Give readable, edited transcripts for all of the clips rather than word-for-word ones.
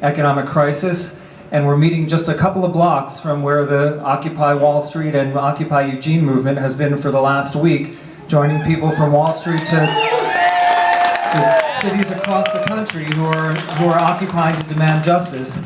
economic crisis, and we're meeting just a couple of blocks from where the Occupy Wall Street and Occupy Eugene movement has been for the last week, joining people from Wall Street to cities across the country who are occupying to demand justice.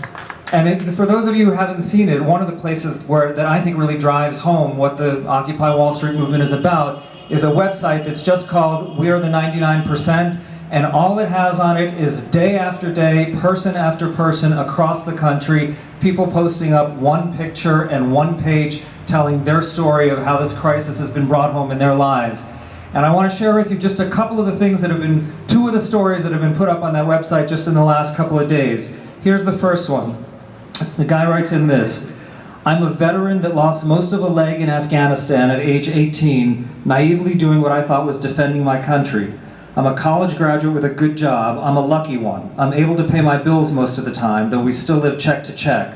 And for those of you who haven't seen it, one of the places that I think really drives home what the Occupy Wall Street movement is about is a website that's just called We Are the 99%, and all it has on it is day after day, person after person across the country, people posting up one picture and one page telling their story of how this crisis has been brought home in their lives. And I want to share with you just a couple of the things that have been, two of the stories that have been put up on that website just in the last couple of days. Here's the first one. The guy writes in this: I'm a veteran that lost most of a leg in Afghanistan at age 18, naively doing what I thought was defending my country. I'm a college graduate with a good job. I'm a lucky one. I'm able to pay my bills most of the time, though we still live check to check.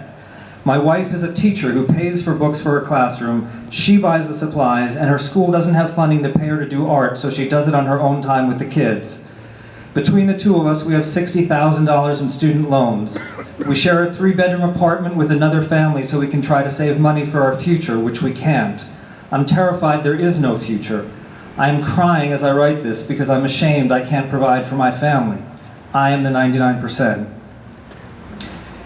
My wife is a teacher who pays for books for her classroom. She buys the supplies, and her school doesn't have funding to pay her to do art, so she does it on her own time with the kids. Between the two of us, we have $60,000 in student loans. We share a 3-bedroom apartment with another family so we can try to save money for our future, which we can't. I'm terrified there is no future. I am crying as I write this because I'm ashamed I can't provide for my family. I am the 99%.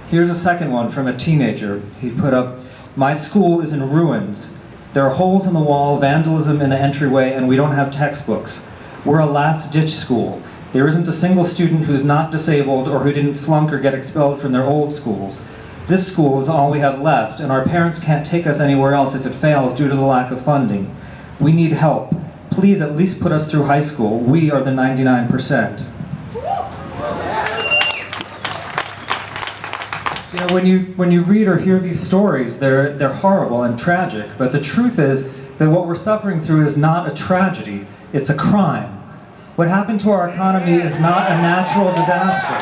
Here's a second one from a teenager. He put up, my school is in ruins. There are holes in the wall, vandalism in the entryway, and we don't have textbooks. We're a last-ditch school. There isn't a single student who's not disabled or who didn't flunk or get expelled from their old schools. This school is all we have left, and our parents can't take us anywhere else if it fails due to the lack of funding. We need help. Please at least put us through high school. We are the 99%. You know, when you read or hear these stories, they're horrible and tragic, but the truth is that what we're suffering through is not a tragedy, it's a crime. What happened to our economy is not a natural disaster.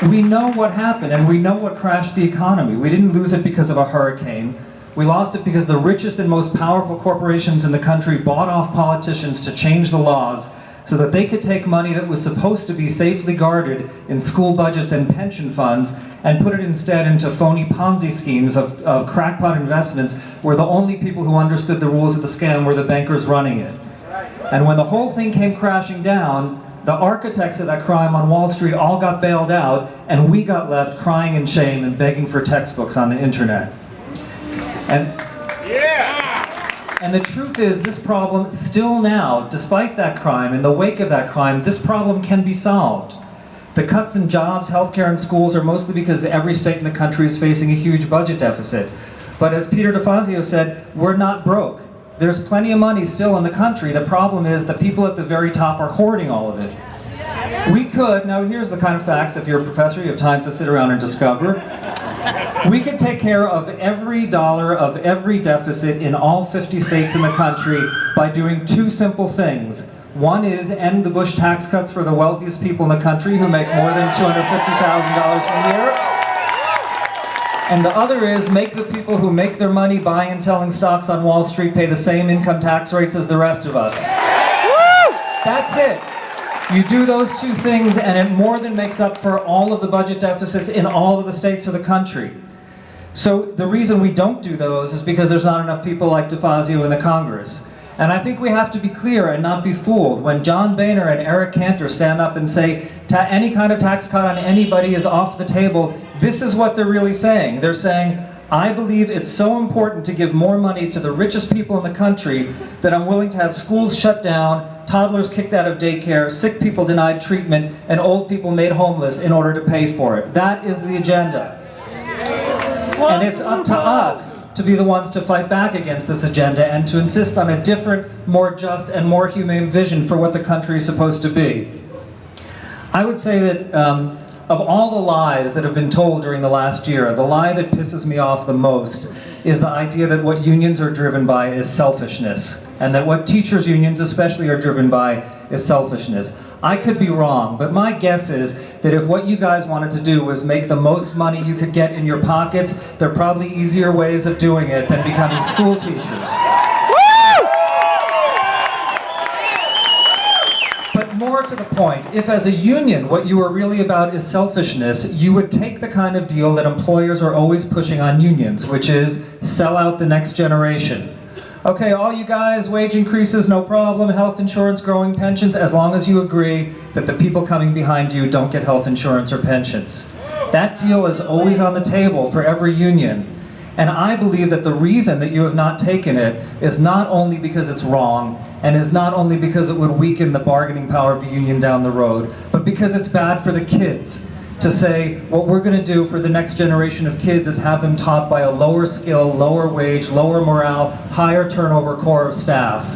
We know what happened, and we know what crashed the economy. We didn't lose it because of a hurricane. We lost it because the richest and most powerful corporations in the country bought off politicians to change the laws so that they could take money that was supposed to be safely guarded in school budgets and pension funds and put it instead into phony Ponzi schemes of crackpot investments where the only people who understood the rules of the scam were the bankers running it. And when the whole thing came crashing down, the architects of that crime on Wall Street all got bailed out, and we got left crying in shame and begging for textbooks on the internet. And the truth is, this problem still now, despite that crime, in the wake of that crime, this problem can be solved. The cuts in jobs, healthcare, and schools are mostly because every state in the country is facing a huge budget deficit. But as Peter DeFazio said, we're not broke. There's plenty of money still in the country. The problem is the people at the very top are hoarding all of it. We could, now here's the kind of facts, if you're a professor, you have time to sit around and discover. We could take care of every dollar of every deficit in all 50 states in the country by doing two simple things. One is end the Bush tax cuts for the wealthiest people in the country who make more than $250,000 a year. And the other is make the people who make their money buying and selling stocks on Wall Street pay the same income tax rates as the rest of us. That's it. You do those two things and it more than makes up for all of the budget deficits in all of the states of the country. So the reason we don't do those is because there's not enough people like DeFazio in the Congress. And I think we have to be clear and not be fooled. When John Boehner and Eric Cantor stand up and say any kind of tax cut on anybody is off the table, this is what they're really saying. They're saying, I believe it's so important to give more money to the richest people in the country that I'm willing to have schools shut down, toddlers kicked out of daycare, sick people denied treatment, and old people made homeless in order to pay for it. That is the agenda. And it's up to us to be the ones to fight back against this agenda and to insist on a different, more just, and more humane vision for what the country is supposed to be. I would say that of all the lies that have been told during the last year, the lie that pisses me off the most is the idea that what unions are driven by is selfishness, and that what teachers' unions especially are driven by is selfishness. I could be wrong, but my guess is that if what you guys wanted to do was make the most money you could get in your pockets, there are probably easier ways of doing it than becoming school teachers. But more to the point, if as a union what you are really about is selfishness, you would take the kind of deal that employers are always pushing on unions, which is sell out the next generation. Okay, all you guys, wage increases, no problem, health insurance, growing pensions, as long as you agree that the people coming behind you don't get health insurance or pensions. That deal is always on the table for every union. And I believe that the reason that you have not taken it is not only because it's wrong, and is not only because it would weaken the bargaining power of the union down the road, but because it's bad for the kids to say, what we're going to do for the next generation of kids is have them taught by a lower skill, lower wage, lower morale, higher turnover core of staff.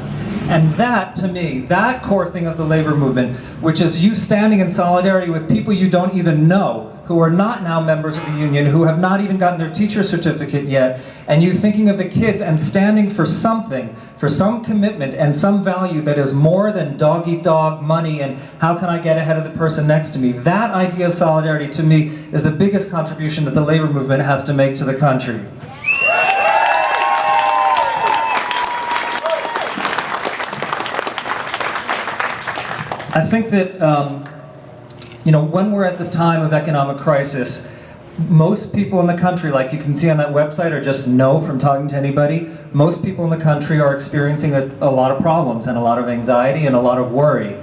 And that, to me, that core thing of the labor movement, which is you standing in solidarity with people you don't even know, who are not now members of the union, who have not even gotten their teacher certificate yet, and you thinking of the kids and standing for something, for some commitment and some value that is more than dog-eat-dog money and how can I get ahead of the person next to me. That idea of solidarity, to me, is the biggest contribution that the labor movement has to make to the country. I think that when we're at this time of economic crisis, most people in the country, like you can see on that website or just know from talking to anybody, most people in the country are experiencing a lot of problems and a lot of anxiety and a lot of worry.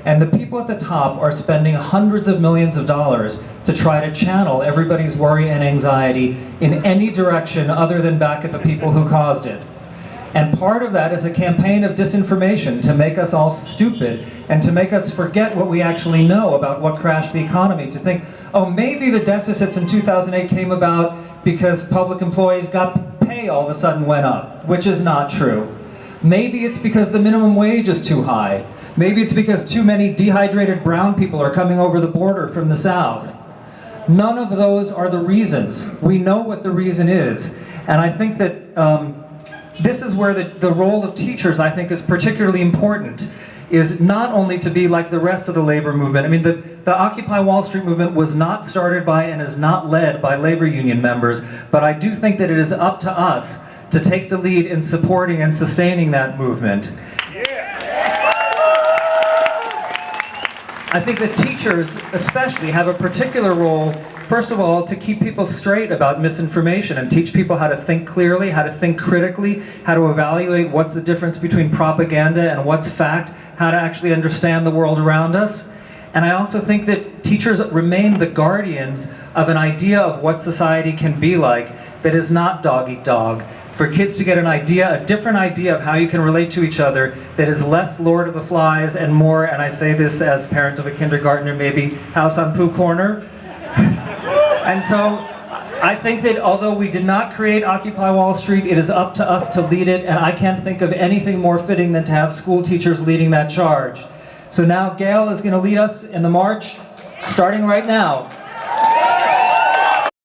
And the people at the top are spending hundreds of millions of dollars to try to channel everybody's worry and anxiety in any direction other than back at the people who caused it. And part of that is a campaign of disinformation to make us all stupid and to make us forget what we actually know about what crashed the economy, to think, oh, maybe the deficits in 2008 came about because public employees got pay all of a sudden went up, which is not true. Maybe it's because the minimum wage is too high. Maybe it's because too many dehydrated brown people are coming over the border from the South. None of those are the reasons. We know what the reason is. And I think that this is where the role of teachers, I think, is particularly important, is not only to be like the rest of the labor movement. I mean, the Occupy Wall Street movement was not started by and is not led by labor union members, but I do think that it is up to us to take the lead in supporting and sustaining that movement. I think that teachers especially have a particular role, first of all, to keep people straight about misinformation and teach people how to think clearly, how to think critically, how to evaluate what's the difference between propaganda and what's fact, how to actually understand the world around us. And I also think that teachers remain the guardians of an idea of what society can be like that is not dog-eat-dog. For kids to get an idea, a different idea of how you can relate to each other that is less Lord of the Flies and more, and I say this as parent of a kindergartner, maybe House on Pooh Corner. And so I think that although we did not create Occupy Wall Street, it is up to us to lead it, and I can't think of anything more fitting than to have school teachers leading that charge. So now Gail is going to lead us in the march, starting right now.